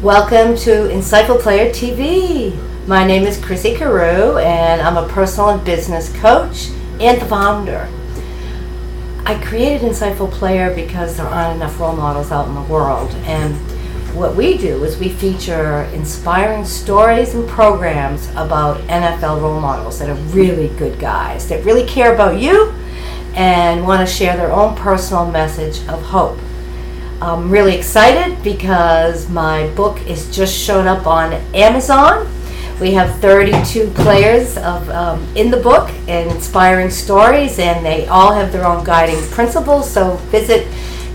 Welcome to Insightful Player TV. My name is Chrissy Carew, and I'm a personal and business coach and the founder. I created Insightful Player because there aren't enough role models out in the world, and what we do is we feature inspiring stories and programs about NFL role models that are really good guys, that really care about you and want to share their own personal message of hope. I'm really excited because my book is just showed up on Amazon. We have 32 players in the book and inspiring stories, and they all have their own guiding principles. So visit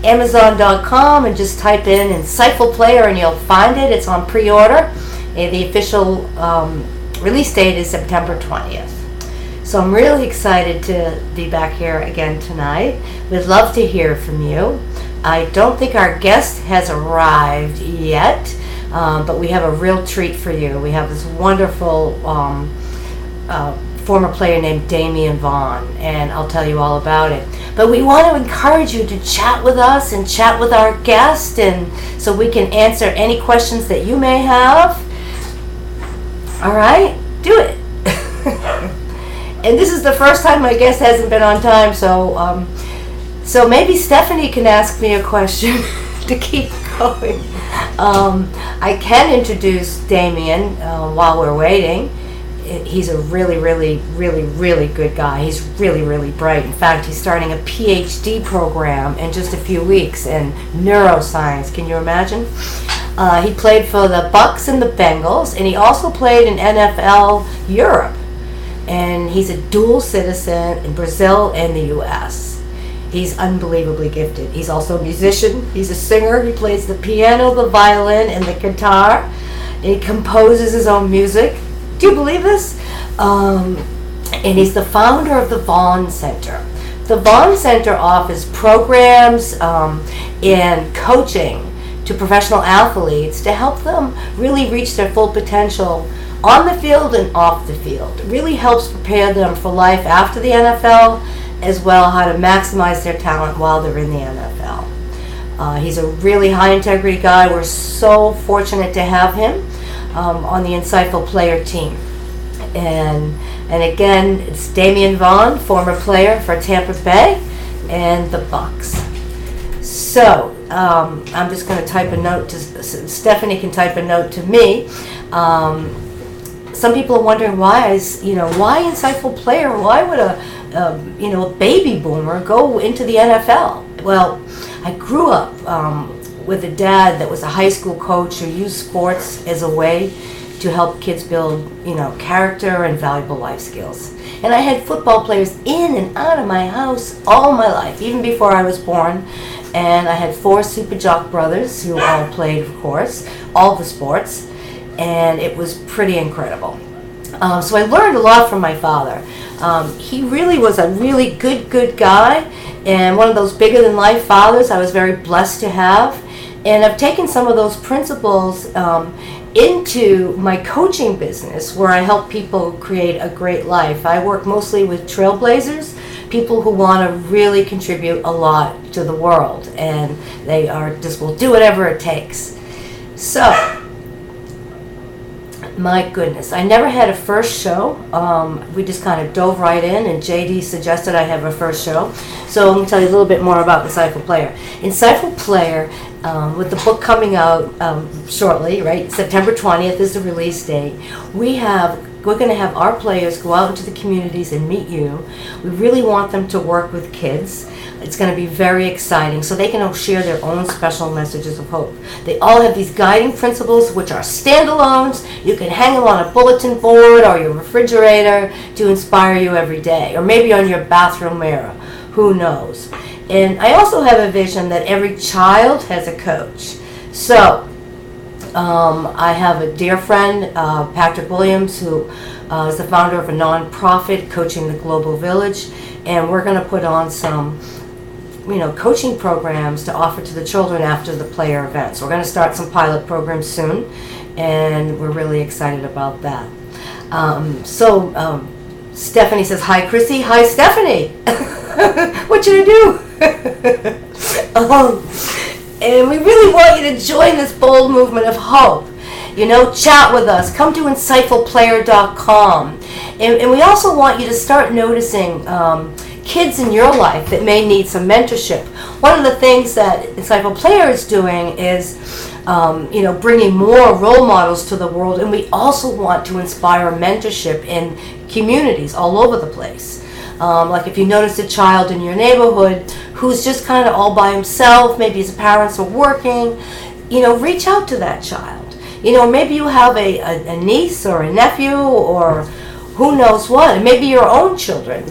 Amazon.com and just type in Insightful Player and you'll find it. It's on pre-order. The official release date is September 20th. So I'm really excited to be back here again tonight. We'd love to hear from you. I don't think our guest has arrived yet, but we have a real treat for you. We have this wonderful former player named Damian Vaughn, and I'll tell you all about it. But we want to encourage you to chat with us and chat with our guest, and so we can answer any questions that you may have. All right, do it. And this is the first time my guest hasn't been on time, so maybe Stephanie can ask me a question to keep going. I can introduce Damian while we're waiting. He's a really good guy. He's really bright. In fact, he's starting a PhD program in just a few weeks in neuroscience. Can you imagine? He played for the Bucks and the Bengals, and he also played in NFL Europe. And he's a dual citizen in Brazil and the U.S. He's unbelievably gifted. He's also a musician. He's a singer. He plays the piano, the violin, and the guitar. And he composes his own music. Do you believe this? And he's the founder of the Vaughn Center. The Vaughn Center offers programs and coaching to professional athletes to help them really reach their full potential on the field and off the field. It really helps prepare them for life after the NFL, as well how to maximize their talent while they're in the NFL. He's a really high integrity guy. We're so fortunate to have him on the Insightful Player team. And again, it's Damian Vaughn, former player for Tampa Bay and the Bucks. So I'm just going to type a note to Stephanie. Can type a note to me. Some people are wondering why Insightful Player? Why would a baby boomer go into the NFL? Well, I grew up with a dad that was a high school coach who used sports as a way to help kids build, character and valuable life skills. And I had football players in and out of my house all my life, even before I was born. And I had 4 super jock brothers who all played, of course, all the sports. And it was pretty incredible. So I learned a lot from my father. He really was a really good guy, and one of those bigger than life fathers I was very blessed to have. And I've taken some of those principles into my coaching business, where I help people create a great life. I work mostly with trailblazers, people who want to really contribute a lot to the world, and they will do whatever it takes. So, my goodness, I never had a first show. We just kind of dove right in, and JD suggested I have a first show. So I'm going to tell you a little bit more about Insightful Player. Insightful Player, with the book coming out shortly, right? September 20th is the release date. We're going to have our players go out into the communities and meet you. We really want them to work with kids. It's going to be very exciting, so they can share their own special messages of hope. They all have these guiding principles, which are standalones. You can hang them on a bulletin board or your refrigerator to inspire you every day, or maybe on your bathroom mirror. Who knows? And I also have a vision that every child has a coach. So I have a dear friend, Patrick Williams, who is the founder of a nonprofit, Coaching the Global Village, and we're going to put on some coaching programs to offer to the children after the player events. We're going to start some pilot programs soon, and we're really excited about that. Stephanie says, hi, Chrissy. Hi, Stephanie. What should I do? And we really want you to join this bold movement of hope. Chat with us. Come to insightfulplayer.com. And we also want you to start noticing kids in your life that may need some mentorship. One of the things that Insightful Player is doing is bringing more role models to the world, and we also want to inspire mentorship in communities all over the place. Like if you notice a child in your neighborhood who's just kind of all by himself, maybe his parents are working, reach out to that child. Maybe you have a niece or a nephew or who knows what, and maybe your own children.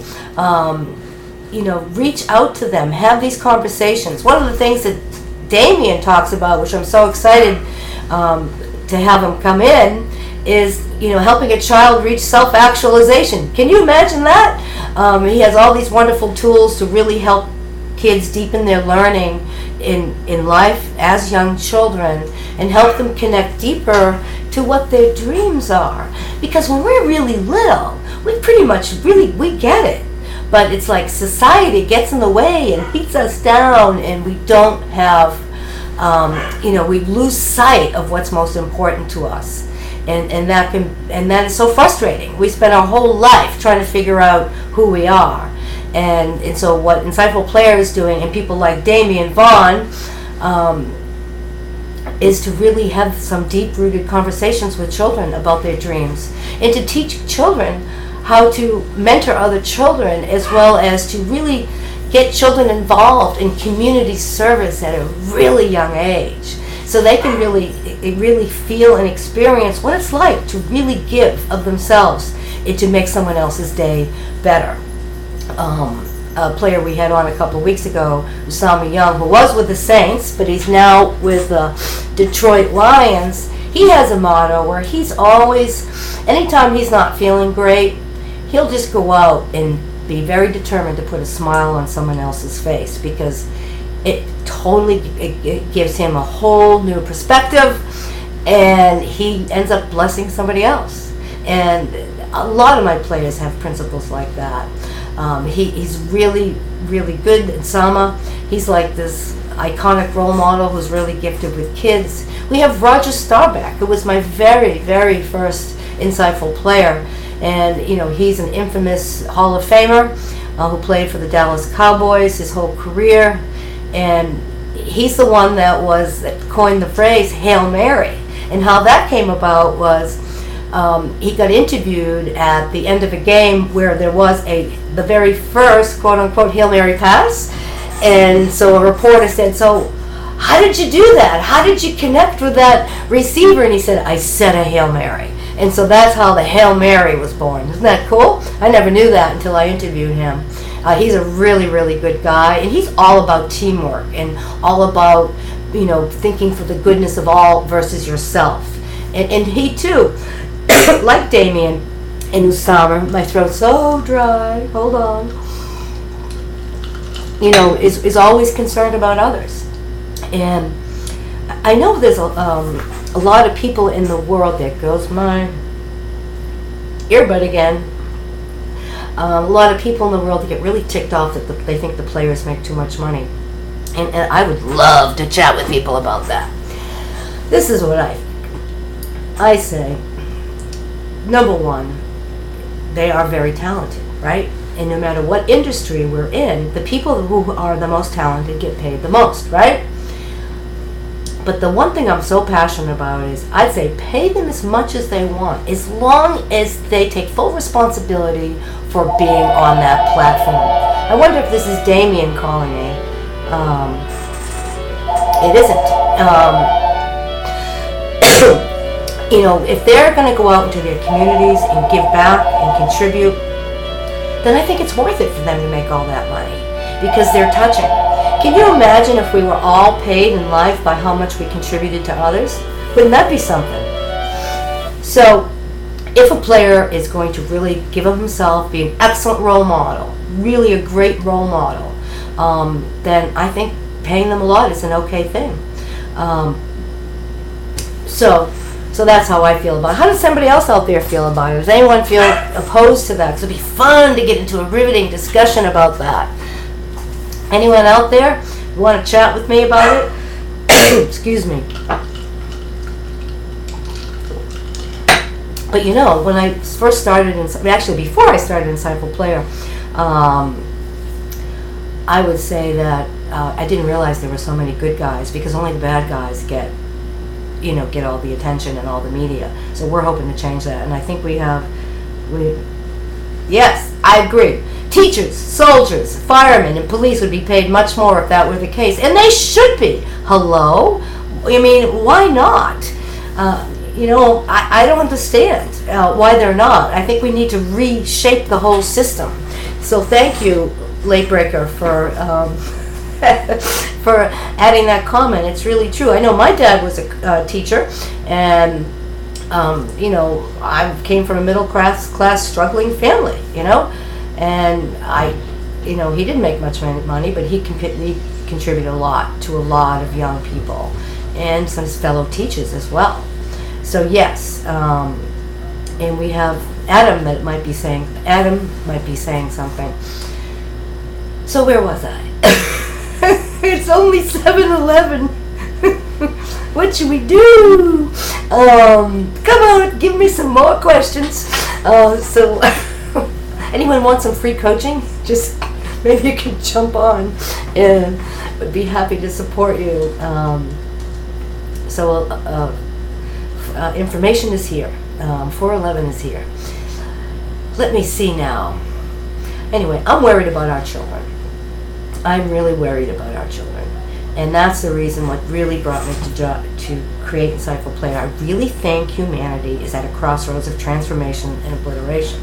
Reach out to them, have these conversations. One of the things that Damien talks about, which I'm so excited to have him come in, is helping a child reach self-actualization. Can you imagine that? He has all these wonderful tools to really help kids deepen their learning in life as young children and help them connect deeper to what their dreams are. Because when we're really little, we pretty much we get it. But it's like society gets in the way and beats us down, and we don't have, we lose sight of what's most important to us. And that is so frustrating. We spend our whole life trying to figure out who we are. And so what Insightful Player is doing, and people like Damien Vaughn, is to really have some deep-rooted conversations with children about their dreams, and to teach children how to mentor other children, as well as to really get children involved in community service at a really young age, so they can really feel and experience what it's like to really give of themselves and to make someone else's day better. A player we had on a couple of weeks ago, Usama Young, who was with the Saints, but he's now with the Detroit Lions. He has a motto where he's always, anytime he's not feeling great, he'll just go out and be very determined to put a smile on someone else's face, because it gives him a whole new perspective, and he ends up blessing somebody else. And a lot of my players have principles like that. He's really, really good at Sama. He's like this iconic role model who's really gifted with kids. We have Roger Staubach, who was my very, very first Insightful Player. And, he's an infamous Hall of Famer who played for the Dallas Cowboys his whole career. And he's the one that coined the phrase Hail Mary. And how that came about was he got interviewed at the end of a game where there was the very first quote-unquote Hail Mary pass. And so a reporter said, "So how did you do that? How did you connect with that receiver?" And he said, "I said a Hail Mary." And so that's how the Hail Mary was born. Isn't that cool? I never knew that until I interviewed him. He's a really, really good guy, and he's all about teamwork and all about, thinking for the goodness of all versus yourself. And he too, like Damien and Usama, my throat's so dry, hold on, is always concerned about others. And I know there's a lot of people in the world, there goes my earbud again, a lot of people in the world that get really ticked off that they think the players make too much money. And I would love to chat with people about that. This is what I say. Number one, they are very talented, right? And no matter what industry we're in, the people who are the most talented get paid the most, right? But the one thing I'm so passionate about is I'd say pay them as much as they want, as long as they take full responsibility for being on that platform. I wonder if this is Damien calling me. It isn't. If they're going to go out into their communities and give back and contribute, then I think it's worth it for them to make all that money, because they're touching. Can you imagine if we were all paid in life by how much we contributed to others? Wouldn't that be something? So, if a player is going to really give of himself, be an excellent role model, really a great role model, then I think paying them a lot is an okay thing. So that's how I feel about it. How does somebody else out there feel about it? Does anyone feel opposed to that? Because it'd be fun to get into a riveting discussion about that. Anyone out there want to chat with me about it? Excuse me. But when I first started, actually before I started Insightful Player, I would say that I didn't realize there were so many good guys, because only the bad guys get all the attention and all the media. So we're hoping to change that, and I think yes, I agree. Teachers, soldiers, firemen, and police would be paid much more if that were the case, and they should be. Hello? I mean, why not? I don't understand why they're not. I think we need to reshape the whole system. So thank you, Late Breaker, for for adding that comment. It's really true. I know my dad was a teacher, and I came from a middle class struggling family, and he didn't make much money, but he contributed a lot to a lot of young people and some fellow teachers as well. So yes, and we have Adam might be saying something. So where was I? It's only 7:11. What should we do? Come on, give me some more questions. So anyone want some free coaching? Just maybe you can jump on, and would be happy to support you. Information is here. 411 is here. Let me see now. Anyway, I'm worried about our children. I'm really worried about our children. And that's the reason what really brought me to create Insightful Player. I really think humanity is at a crossroads of transformation and obliteration.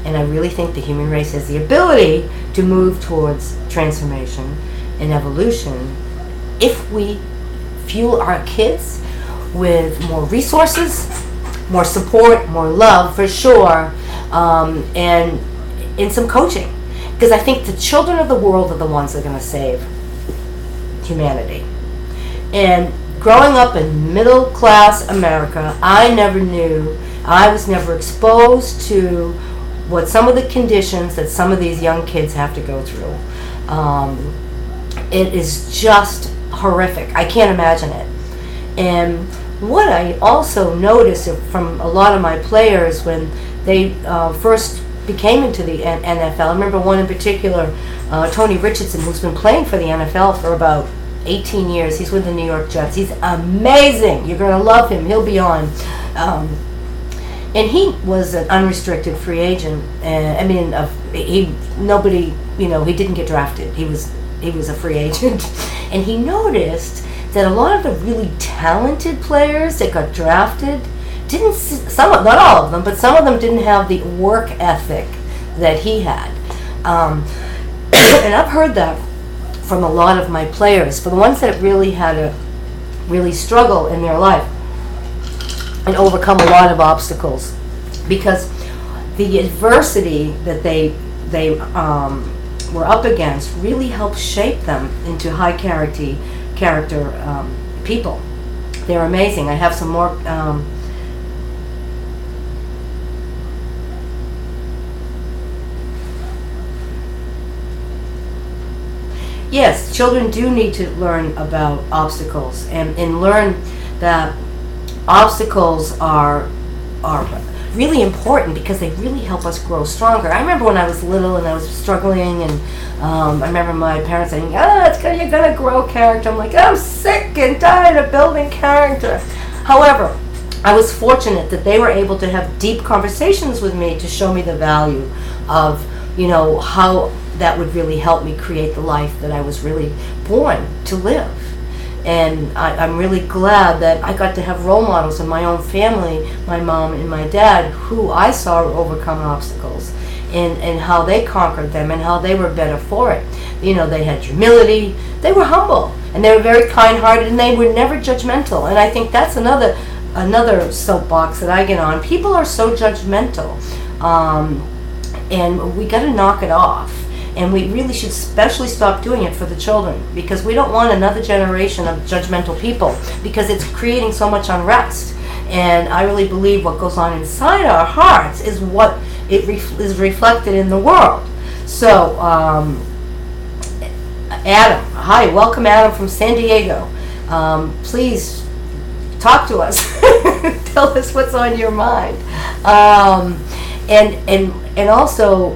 And I really think the human race has the ability to move towards transformation and evolution if we fuel our kids with more resources, more support, more love for sure, and in some coaching. Because I think the children of the world are the ones that are going to save humanity. And growing up in middle class America, I was never exposed to what some of the conditions that some of these young kids have to go through. It is just horrific. I can't imagine it. And what I also noticed from a lot of my players when they first became into the NFL, I remember one in particular, Tony Richardson, who's been playing for the NFL for about 18 years. He's with the New York Jets. He's amazing. You're going to love him. He'll be on. And he was an unrestricted free agent. He didn't get drafted. He was a free agent. And he noticed that a lot of the really talented players that got drafted not all of them, but some of them didn't have the work ethic that he had. And I've heard that from a lot of my players. For the ones that really had to really struggle in their life and overcome a lot of obstacles, because the adversity that they were up against really helped shape them into high character people. They're amazing. I have some more. Yes, children do need to learn about obstacles and learn that obstacles are really important because they really help us grow stronger. I remember when I was little and I was struggling, and I remember my parents saying, you're going to grow character. I'm like, I'm sick and tired of building character. However, I was fortunate that they were able to have deep conversations with me to show me the value of, how that would really help me create the life that I was really born to live. And I'm really glad that I got to have role models in my own family, my mom and my dad, who I saw overcome obstacles and how they conquered them and how they were better for it. They had humility, they were humble, and they were very kind-hearted, and they were never judgmental. And I think that's another soapbox that I get on. People are so judgmental, and we got to knock it off. And we really should especially stop doing it for the children, because we don't want another generation of judgmental people, because it's creating so much unrest. And I really believe what goes on inside our hearts is what is reflected in the world. So, Adam, hi, welcome Adam from San Diego. please talk to us. Tell us what's on your mind. And also,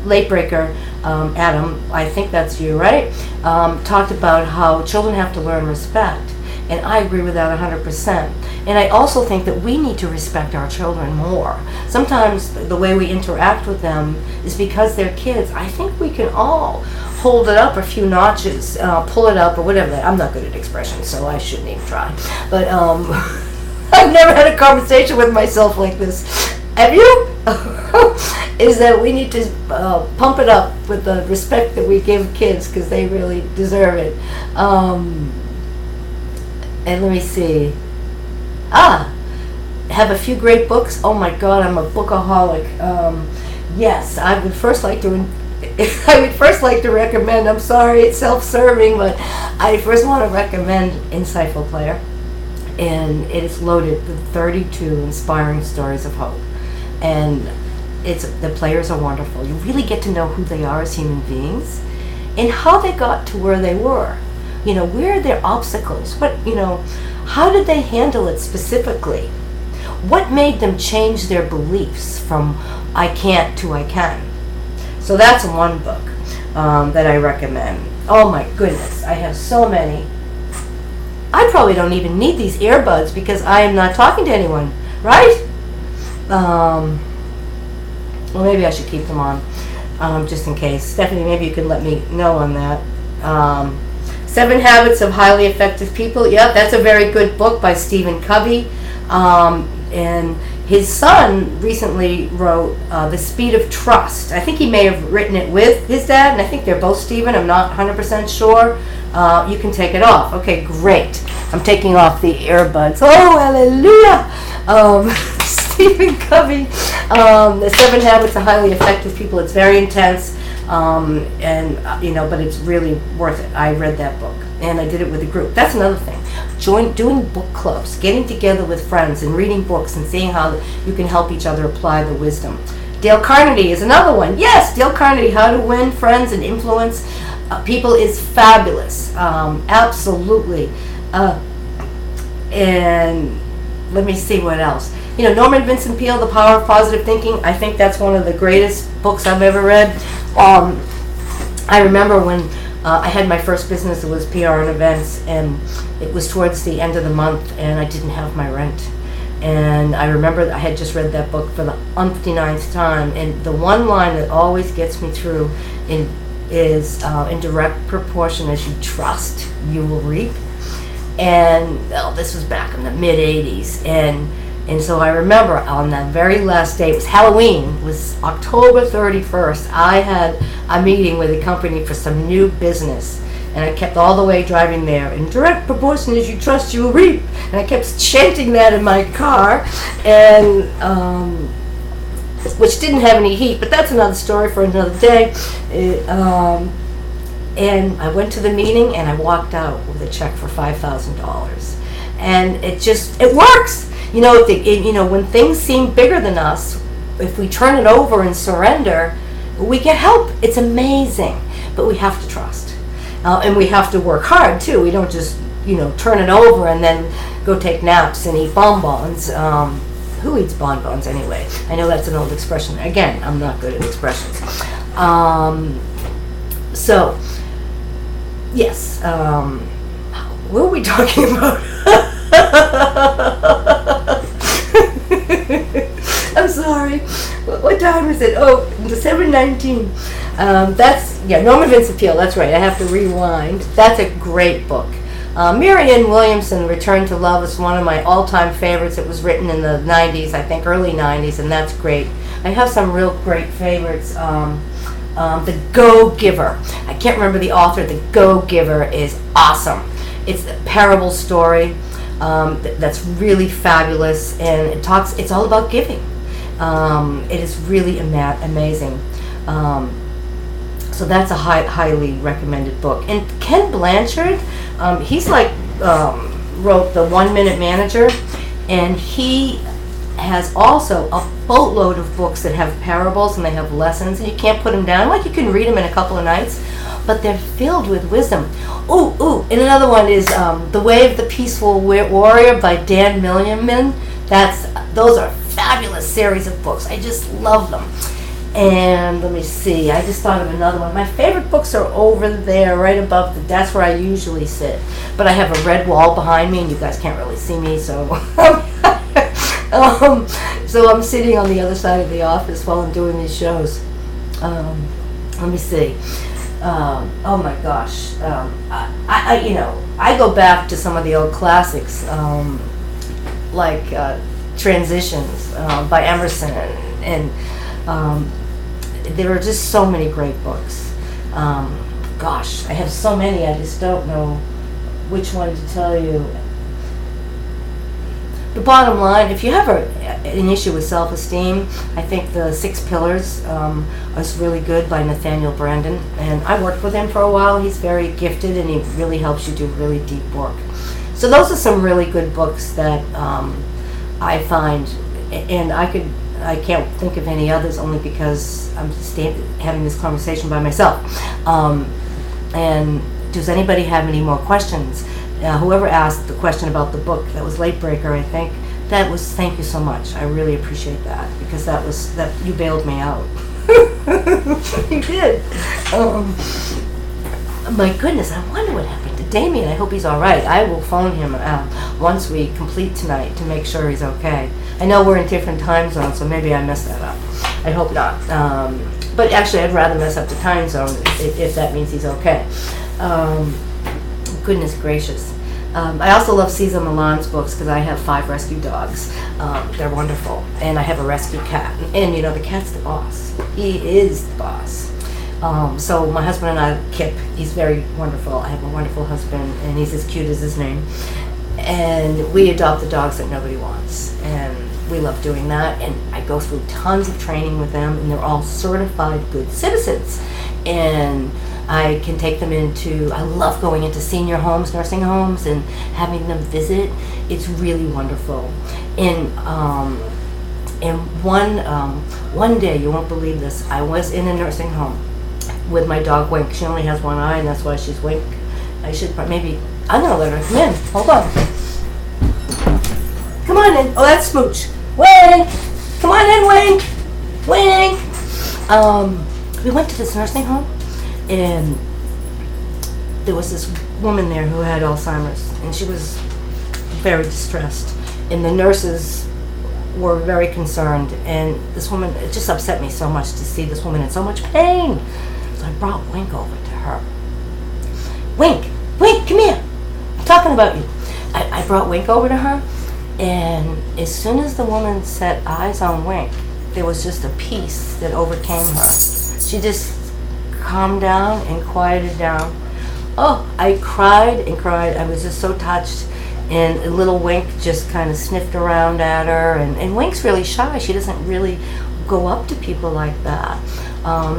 Late Breaker, Adam, I think that's you, right? Talked about how children have to learn respect. And I agree with that 100%. And I also think that we need to respect our children more. Sometimes the way we interact with them is because they're kids. I think we can all hold it up a few notches, pull it up or whatever. I'm not good at expressions, so I shouldn't even try. But I've never had a conversation with myself like this. Have you? Is that we need to pump it up with the respect that we give kids, because they really deserve it. And let me see. Have a few great books. Oh my God, I'm a bookaholic. Yes, I would first like to recommend. I'm sorry, it's self-serving, but I first want to recommend Insightful Player, and it is loaded with 32 inspiring stories of hope. And the players are wonderful. You really get to know who they are as human beings and how they got to where they were. Where are their obstacles? How did they handle it specifically? What made them change their beliefs from I can't to I can? So that's one book that I recommend. Oh my goodness, I have so many. I probably don't even need these earbuds because I am not talking to anyone, right? Well, maybe I should keep them on, just in case. Stephanie, maybe you can let me know on that. 7 Habits of Highly Effective People. Yeah, that's a very good book by Stephen Covey. And his son recently wrote The Speed of Trust. I think he may have written it with his dad, and I think they're both Stephen. I'm not 100% sure. You can take it off. Okay, great. I'm taking off the earbuds. Oh, hallelujah! Stephen Covey, The 7 Habits of Highly Effective People. It's very intense. But it's really worth it. I read that book, and I did it with a group. That's another thing. Doing book clubs, getting together with friends and reading books and seeing how you can help each other apply the wisdom. Dale Carnegie is another one. Yes, Dale Carnegie, How to Win Friends and Influence People is fabulous. Absolutely. And let me see what else. Norman Vincent Peale, The Power of Positive Thinking. I think that's one of the greatest books I've ever read. I remember when I had my first business, it was PR and events, and it was towards the end of the month, and I didn't have my rent. And I remember I had just read that book for the umpty-ninth time, and the one line that always gets me through is in direct proportion as you trust, you will reap. And this was back in the mid-'80s, and so I remember on that very last day, it was Halloween, it was October 31st, I had a meeting with a company for some new business, and I kept all the way driving there. In direct proportion as you trust, you will reap. And I kept chanting that in my car, and which didn't have any heat, but that's another story for another day. And I went to the meeting, and I walked out with a check for $5,000. And it works. When things seem bigger than us, if we turn it over and surrender, we get help. It's amazing. But we have to trust. And we have to work hard, too. We don't just, turn it over and then go take naps and eat bonbons. Who eats bonbons anyway? I know that's an old expression. Again, I'm not good at expressions. So, yes. What were we talking about? I'm sorry. What time is it? Oh, 7:19. Norman Vincent Peale. That's right. I have to rewind. That's a great book. Marianne Williamson, Return to Love, is one of my all-time favorites. It was written in the 90s, I think, early 90s, and that's great. I have some real great favorites. The Go-Giver. I can't remember the author. The Go-Giver is awesome. It's a parable story that's really fabulous, and it's all about giving. It is really amazing. So that's a highly recommended book. And Ken Blanchard, he's wrote The 1 Minute Manager, and he has also a boatload of books that have parables and they have lessons, and you can't put them down. You can read them in a couple of nights, but they're filled with wisdom. And another one is The Way of the Peaceful Warrior by Dan Millman. Those are fabulous series of books. I just love them. And let me see, I just thought of another one. My favorite books are over there, right above that's where I usually sit. But I have a red wall behind me, and you guys can't really see me, so so I'm sitting on the other side of the office while I'm doing these shows. Let me see. Oh my gosh, I go back to some of the old classics, like Transitions by Emerson, and there are just so many great books. Gosh, I have so many, I just don't know which one to tell you. The bottom line, if you have an issue with self-esteem, I think the 6 Pillars is really good by Nathaniel Branden. And I worked with him for a while. He's very gifted, and he really helps you do really deep work. So those are some really good books that I find, and I can't think of any others, only because I'm having this conversation by myself. And does anybody have any more questions? Whoever asked the question about the book, that was Late Breaker, I think. Thank you so much. I really appreciate that, because you bailed me out. You did. My goodness, I wonder what happened to Damien. I hope he's all right. I will phone him once we complete tonight to make sure he's okay. I know we're in different time zones, so maybe I messed that up. I hope not. But actually, I'd rather mess up the time zone if that means he's okay. Goodness gracious. I also love Cesar Millan's books, because I have 5 rescue dogs. They're wonderful. And I have a rescue cat. And, the cat's the boss. He is the boss. So my husband and I, Kip, he's very wonderful. I have a wonderful husband, and he's as cute as his name. And we adopt the dogs that nobody wants. And we love doing that. And I go through tons of training with them, and they're all certified good citizens. And I can take them I love going into senior homes, nursing homes, and having them visit. It's really wonderful. And one day, you won't believe this, I was in a nursing home with my dog Wink. She only has one eye, and that's why she's Wink. I'm gonna let her come in. Hold on. Come on in. Oh, that's Smooch. Wink! Come on in, Wink! Wink! We went to this nursing home, and there was this woman there who had Alzheimer's, and she was very distressed. And the nurses were very concerned, and this woman, it just upset me so much to see this woman in so much pain. So I brought Wink over to her. Wink, come here. I'm talking about you. I brought Wink over to her, and as soon as the woman set eyes on Wink, there was just a peace that overcame her. She just calmed down and quieted down. Oh, I cried and cried. I was just so touched. And little Wink just kind of sniffed around at her. And Wink's really shy. She doesn't really go up to people like that.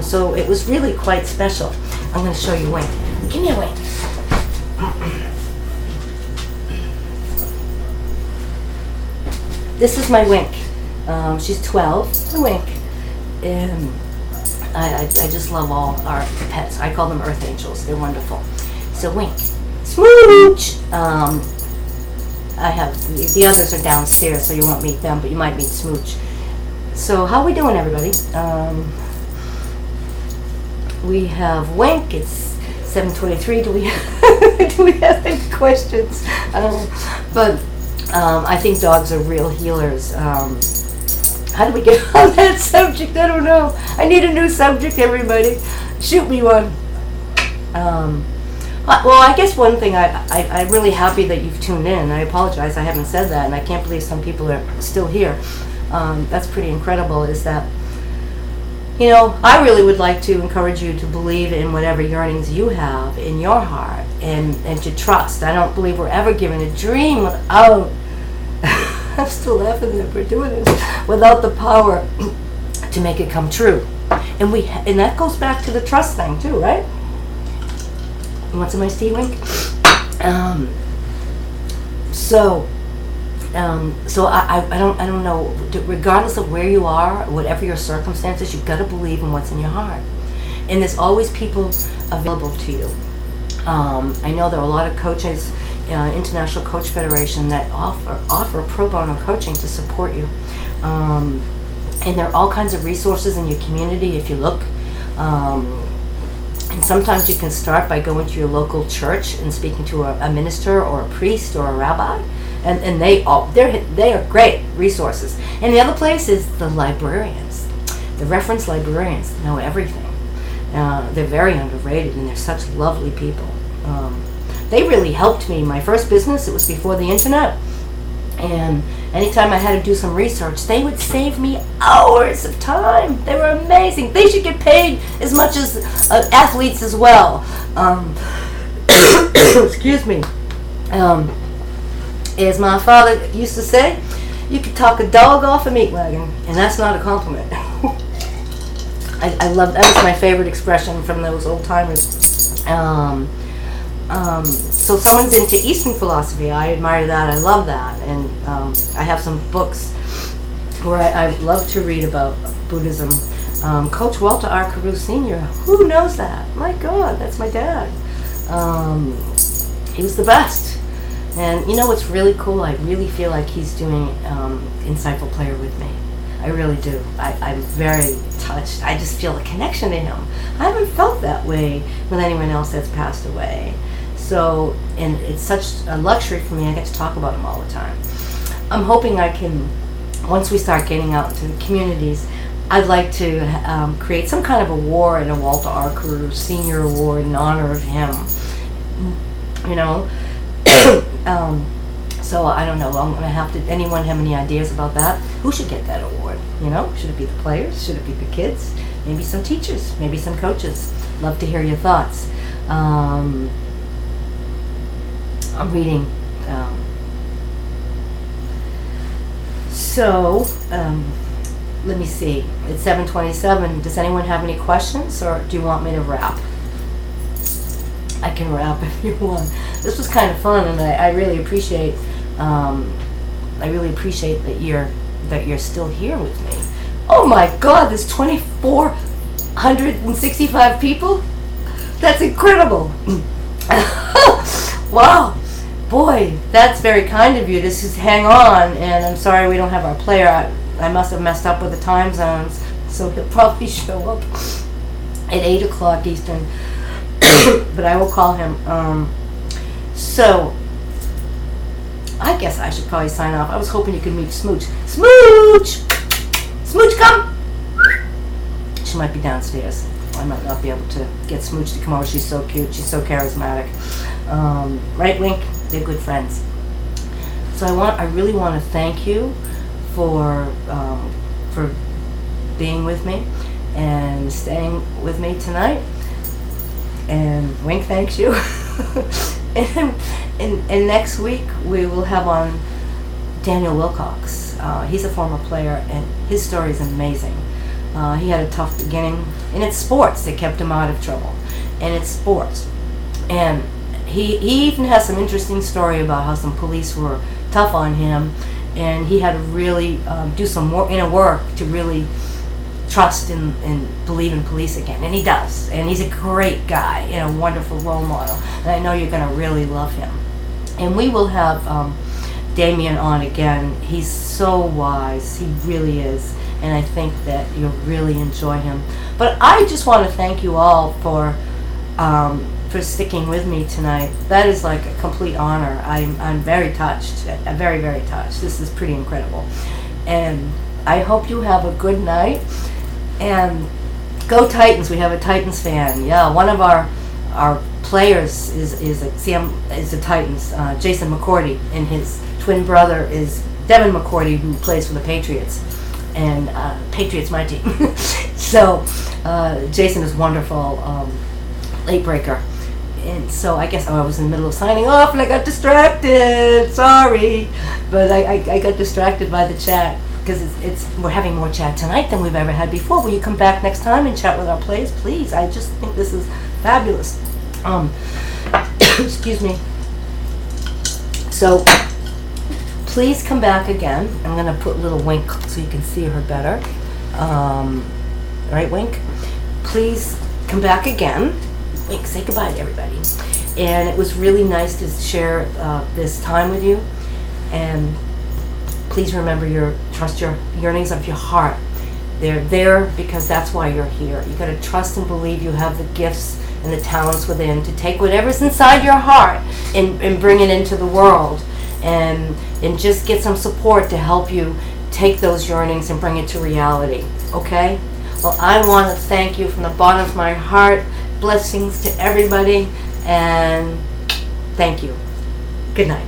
So it was really quite special. I'm going to show you Wink. Give me a Wink. This is my Wink. She's 12. Wink. And I just love all our pets. I call them Earth Angels. They're wonderful. So Wink. Smooch! I have, the others are downstairs, so you won't meet them, but you might meet Smooch. So how are we doing, everybody? We have Wink. It's 7:23. Do we have any questions? I think dogs are real healers. How do we get on that subject? I don't know. I need a new subject, everybody. Shoot me one. Well, I guess one thing, I'm really happy that you've tuned in. I apologize, I haven't said that, and I can't believe some people are still here. That's pretty incredible, is that, I really would like to encourage you to believe in whatever yearnings you have in your heart, and to trust. I don't believe we're ever given a dream without, I'm still laughing that we're doing this, without the power to make it come true. And that goes back to the trust thing too, right? You want some iced tea, Wink? So I don't know. Regardless of where you are, whatever your circumstances, you've got to believe in what's in your heart. And there's always people available to you. I know there are a lot of coaches, International Coach Federation, that offer pro bono coaching to support you. And there are all kinds of resources in your community if you look. And sometimes you can start by going to your local church and speaking to a minister or a priest or a rabbi. And they are great resources. And the other place is the librarians. The reference librarians know everything. They're very underrated, and they're such lovely people. They really helped me. My first business, it was before the internet. And anytime I had to do some research, they would save me hours of time. They were amazing. They should get paid as much as athletes as well. Excuse me. As my father used to say, you could talk a dog off a meat wagon, and that's not a compliment. I love that. Was my favorite expression from those old timers. So someone's into Eastern philosophy. I admire that. I love that, and I have some books where I love to read about Buddhism. Coach Walter R. Carew Sr. Who knows that? My God, that's my dad. He was the best. And you know what's really cool? I really feel like he's doing Insightful Player with me. I really do. I'm very touched. I just feel a connection to him. I haven't felt that way with anyone else that's passed away. So, and it's such a luxury for me. I get to talk about him all the time. I'm hoping I can, once we start getting out into the communities, I'd like to create some kind of award, a Walter R. Carew Senior Award in honor of him. You know? So I don't know. I'm going to have to. Anyone have any ideas about that? Who should get that award? You know, should it be the players? Should it be the kids? Maybe some teachers? Maybe some coaches? Love to hear your thoughts. I'm reading. Let me see. It's 7:27. Does anyone have any questions, or do you want me to wrap? I can wrap if you want. This was kind of fun, and I really appreciate. That you're still here with me. Oh my God! There's 2,465 people. That's incredible. Wow, boy, that's very kind of you to just hang on. And I'm sorry we don't have our player. I must have messed up with the time zones, so he'll probably show up at 8 o'clock Eastern. But I will call him. So I guess I should probably sign off. I was hoping you could meet Smooch. Smooch! Smooch, come! She might be downstairs. I might not be able to get Smooch to come over. She's so cute. She's so charismatic. Right, Wink? They're good friends. So I really want to thank you for being with me and staying with me tonight. And Wink thanks you. And next week we will have on Daniel Wilcox. He's a former player, and his story is amazing. He had a tough beginning, and it's sports that kept him out of trouble. And it's sports. And he even has some interesting story about how some police were tough on him, and he had to really do some inner work to really trust and believe in police again, and he does, and he's a great guy and a wonderful role model, and I know you're going to really love him. And we will have Damien on again. He's so wise, he really is, and I think that you'll really enjoy him. But I just want to thank you all for sticking with me tonight. That is like a complete honor. I'm very touched. I'm very, very touched. This is pretty incredible, and I hope you have a good night. And go Titans! We have a Titans fan. Yeah, one of our players is a Titans. Jason McCourty, and his twin brother is Devin McCourty, who plays for the Patriots. And Patriots, my team. So Jason is wonderful, late breaker. And so I guess I was in the middle of signing off, and I got distracted. Sorry, but I got distracted by the chat. Because we're having more chat tonight than we've ever had before. Will you come back next time and chat with our players, please? I just think this is fabulous. Excuse me. So please come back again. I'm going to put a little Wink so you can see her better. Right, Wink? Please come back again. Wink, say goodbye to everybody. And it was really nice to share this time with you. And please remember trust your yearnings of your heart. They're there because that's why you're here. You got to trust and believe you have the gifts and the talents within to take whatever's inside your heart and bring it into the world. And just get some support to help you take those yearnings and bring it to reality. Okay? Well, I want to thank you from the bottom of my heart. Blessings to everybody, and thank you. Good night.